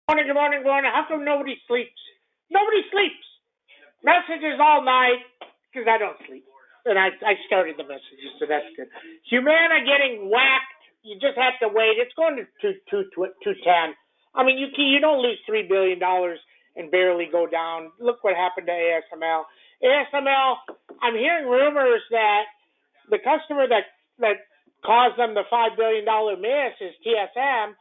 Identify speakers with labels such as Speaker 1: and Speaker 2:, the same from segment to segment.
Speaker 1: Morning, good morning, good morning. How come nobody sleeps? Nobody sleeps. Messages all night because I don't sleep. And I started the messages, so that's good. Humana getting whacked. You just have to wait. It's going to 210. I mean, you don't lose $3 billion and barely go down. Look what happened to ASML. ASML, I'm hearing rumors that the customer that caused them the $5 billion miss is TSM,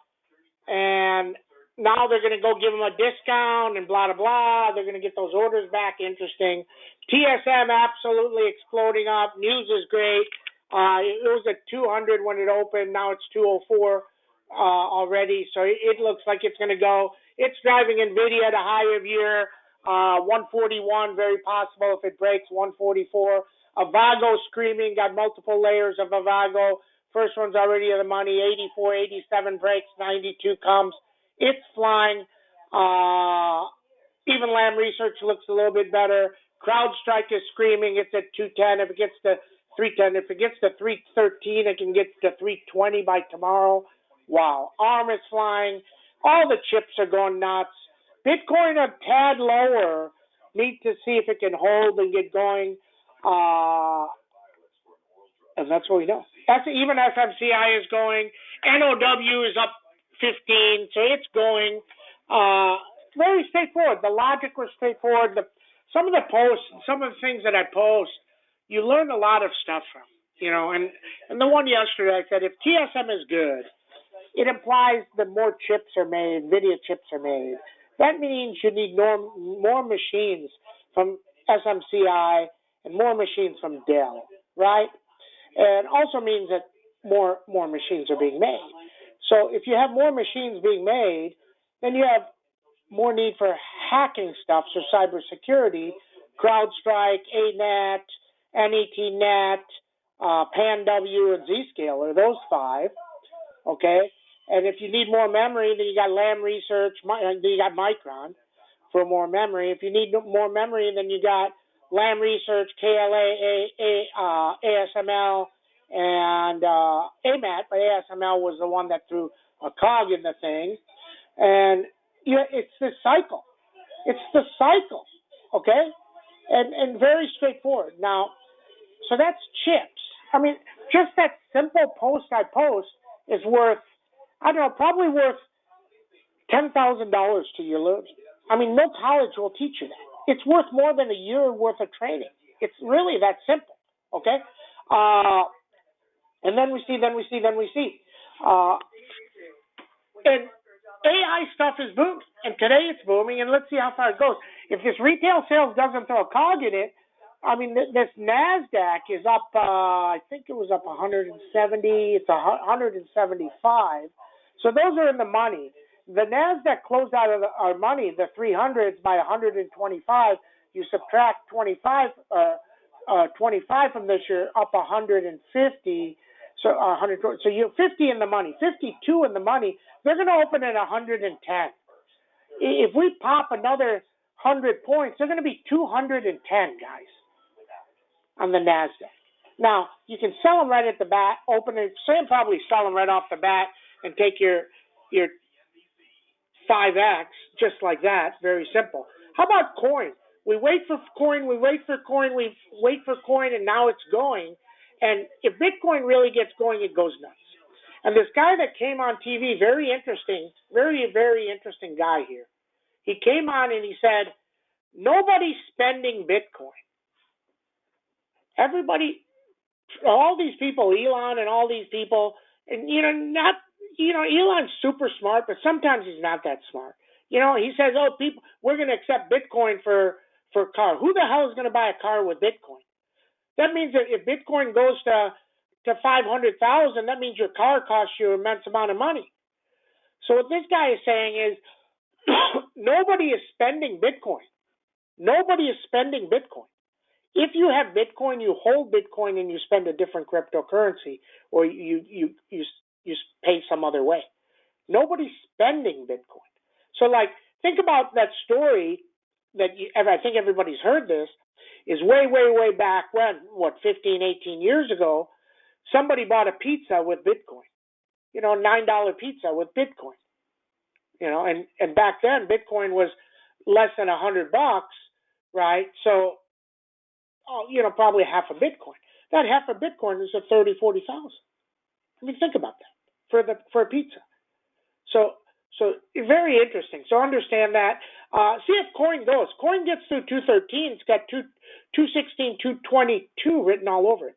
Speaker 1: and now they're going to go give them a discount and blah, blah, blah. They're going to get those orders back. Interesting. TSM absolutely exploding up. News is great. It was at 200 when it opened. Now it's 204 already. So it looks like it's going to go. It's driving NVIDIA to high of year. 141, very possible if it breaks 144. Avago screaming, got multiple layers of Avago. First one's already in the money. 84, 87 breaks, 92 comes. It's flying. Even Lam Research looks a little bit better. CrowdStrike is screaming. It's at 210. If it gets to 310, if it gets to 313, it can get to 320 by tomorrow. Wow. ARM is flying. All the chips are going nuts. Bitcoin a tad lower. Need to see if it can hold and get going. And that's what we know. Even FMCI is going. NOW is up 15, so it's going. Very straightforward. The logic was straightforward. Some of the posts, some of the things that I post, you learn a lot of stuff from. And the one yesterday I said, if TSM is good, it implies that more chips are made, NVIDIA chips are made. That means you need more machines from SMCI and more machines from Dell, right? And also means that more machines are being made. So if you have more machines being made, then you have more need for hacking stuff, so cybersecurity, CrowdStrike, ANET, NETNet, PanW, and Zscaler, those five, okay? And if you need more memory, then you got Lam Research, then you got Micron for more memory. If you need more memory, then you got Lam Research, KLA, ASML, and AMAT, but ASML was the one that threw a cog in the thing. And it's this cycle. It's the cycle, okay? And very straightforward. Now, so that's chips. I mean, just that simple post I post is worth, I don't know, probably worth $10,000 to your learning. I mean, no college will teach you that. It's worth more than a year worth of training. It's really that simple, okay? And then we see. And AI stuff is booming, and today it's booming, and let's see how far it goes. If this retail sales doesn't throw a cog in it, I mean, this NASDAQ is up, I think it was up 170, it's 175. So those are in the money. The NASDAQ closed out of our money, the 300s, by 125. You subtract 25 from this year, up 150. So 100. So you're 50 in the money, 52 in the money. They're going to open at 110. If we pop another 100 points, they're going to be 210, guys, on the NASDAQ. Now, you can sell them right at the bat, open it, Sam probably sell them right off the bat and take your 5X, just like that, very simple. How about coin? We wait for coin, and now it's going. And if Bitcoin really gets going, it goes nuts. And this guy that came on TV, very interesting, very, very interesting guy here. He came on and he said, nobody's spending Bitcoin. Everybody, all these people, Elon and all these people, and Elon's super smart, but sometimes he's not that smart. He says, people, we're going to accept Bitcoin for a car. Who the hell is going to buy a car with Bitcoin? That means that if Bitcoin goes to 500,000, that means your car costs you an immense amount of money. So what this guy is saying is, nobody is spending Bitcoin. Nobody is spending Bitcoin. If you have Bitcoin, you hold Bitcoin and you spend a different cryptocurrency, or you pay some other way. Nobody's spending Bitcoin. So, think about that story that I think everybody's heard this, is way, way, way back when, 15, 18 years ago, somebody bought a pizza with Bitcoin. $9 pizza with Bitcoin. and back then Bitcoin was less than $100, right? So, probably half a Bitcoin. That half a Bitcoin is at 30,000-40,000. I mean, think about that for a pizza. So very interesting. So understand that. See if Coin goes. Coin gets through 213. It's got 216, 222 written all over it.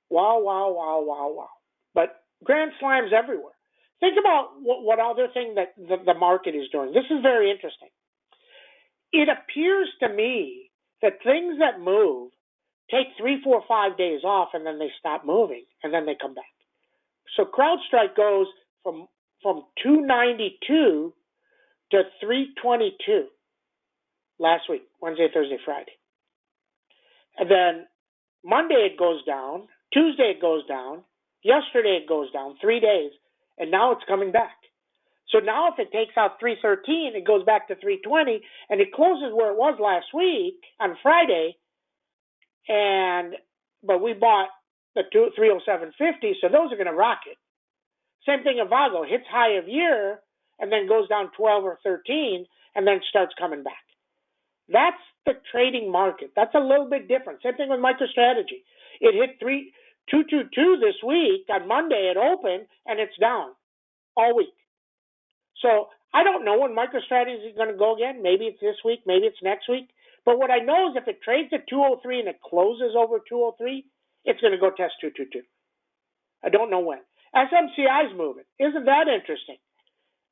Speaker 1: Wow. But Grand Slams everywhere. Think about what other thing that the market is doing. This is very interesting. It appears to me that things that move take 3, 4, 5 days off, and then they stop moving, and then they come back. So CrowdStrike goes from 292 to 322 last week, Wednesday, Thursday, Friday. And then Monday it goes down, Tuesday it goes down, yesterday it goes down, 3 days, and now it's coming back. So now if it takes out 313, it goes back to 320, and it closes where it was last week on Friday, but we bought the 307.50, so those are going to rock it. Same thing in Vago, hits high of year, and then goes down 12 or 13, and then starts coming back. That's the trading market. That's a little bit different. Same thing with MicroStrategy. It hit 222 this week on Monday at open, and it's down all week. So I don't know when MicroStrategy is going to go again. Maybe it's this week, maybe it's next week. But what I know is if it trades at 203 and it closes over 203, it's going to go test 222. I don't know when. SMCI is moving. Isn't that interesting?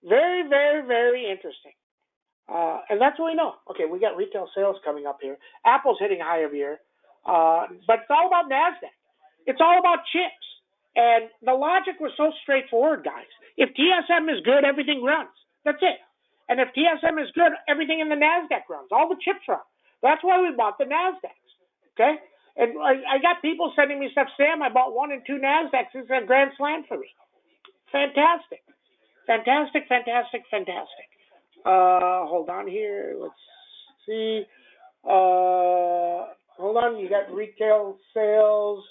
Speaker 1: Very, very, very interesting. And that's what we know. Okay, we got retail sales coming up here. Apple's hitting high of year. But it's all about NASDAQ. It's all about chips. And the logic was so straightforward, guys. If TSM is good, everything runs. That's it. And if TSM is good, everything in the NASDAQ runs. All the chips run. That's why we bought the NASDAQs. Okay? And I got people sending me stuff. Sam, I bought 1 and 2 NASDAQs. It's a grand slam for me. Fantastic. Hold on here. Let's see. Hold on. You got retail sales.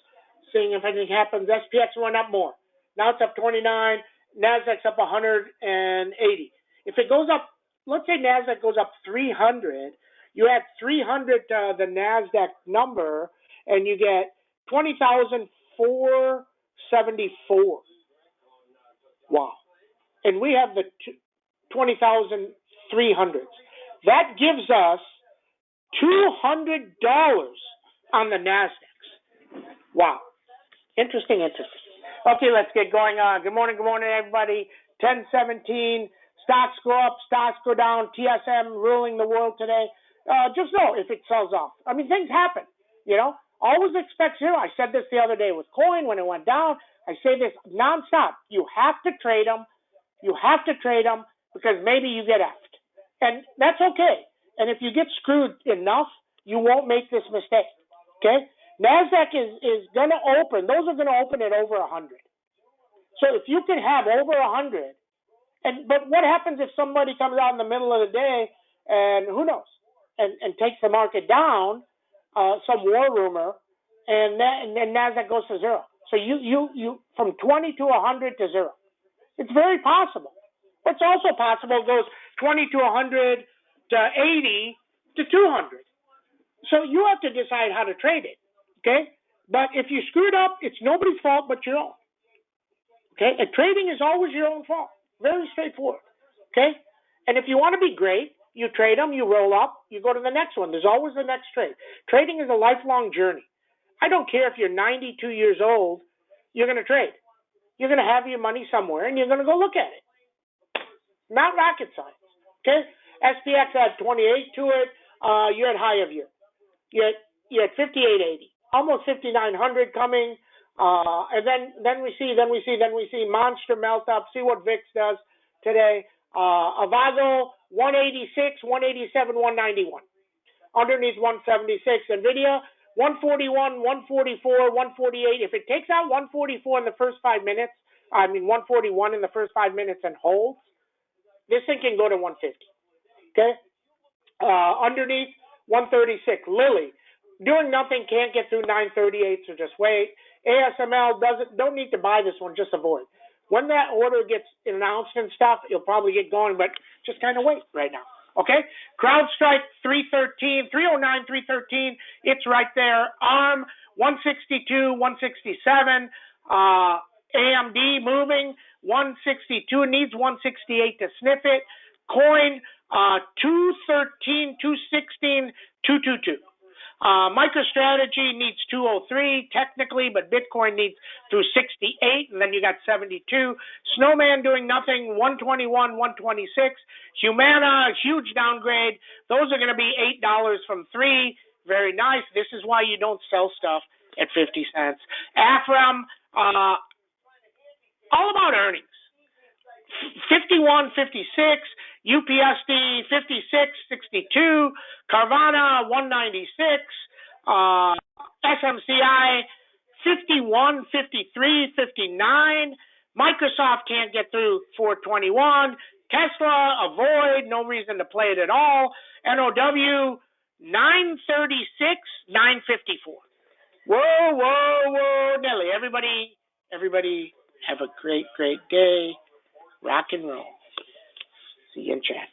Speaker 1: Seeing if anything happens. SPX went up more. Now it's up 29. NASDAQ's up 180. If it goes up, let's say NASDAQ goes up 300. You add 300 to the NASDAQ number, and you get 20,474. Wow. And we have the 20,300s. That gives us $200 on the NASDAQs. Wow. Interesting. Okay, let's get going on. Good morning, everybody. 10:17. Stocks go up, stocks go down. TSM ruling the world today. Just know if it sells off. I mean, things happen. Always expect zero. I said this the other day with coin when it went down. I say this nonstop. You have to trade them. Because maybe you get effed. And that's okay. And if you get screwed enough, you won't make this mistake. Okay? NASDAQ is going to open. Those are going to open at over 100. So if you can have over 100, but what happens if somebody comes out in the middle of the day and who knows, and takes the market down, some war rumor, and then NASDAQ goes to zero. So you from 20 to 100 to zero. It's very possible. It's also possible it goes 20 to 100 to 80 to 200. So you have to decide how to trade it. Okay? But if you screwed up, it's nobody's fault but your own. Okay? And trading is always your own fault. Very straightforward. Okay? And if you want to be great, you trade them, you roll up, you go to the next one. There's always the next trade. Trading is a lifelong journey. I don't care if you're 92 years old, you're going to trade. You're going to have your money somewhere, and you're going to go look at it. Not rocket science. Okay? SPX had 28 to it. You're at high of year. You're at 58.80. Almost 5,900 coming, and then we see monster melt up. See what VIX does today. Avago 186, 187, 191. Underneath 176. Nvidia 141, 144, 148. If it takes out 144 in the first 5 minutes, 141 in the first 5 minutes and holds, this thing can go to 150. Okay. Underneath 136. Lilly. Doing nothing, can't get through 938, so just wait. ASML don't need to buy this one, just avoid. when that order gets announced and stuff, you'll probably get going, but just kind of wait right now. Okay? CrowdStrike 309, 313. It's right there. ARM 162, 167. AMD moving 162, needs 168 to sniff it. Coin 213, 216, 222. MicroStrategy needs 203 technically, but Bitcoin needs through 68, and then you got 72. Snowman doing nothing, 121, 126. Humana, huge downgrade. Those are going to be $8 from $3. Very nice. This is why you don't sell stuff at 50 cents. Afram, all about earnings. 51, 56, UPSD 56, 62, Carvana 196, SMCI 51, 53, 59, Microsoft can't get through 421, Tesla, avoid, no reason to play it at all, NOW 936, 954. Whoa, Nelly, everybody have a great day. Rock and roll. See you in chat.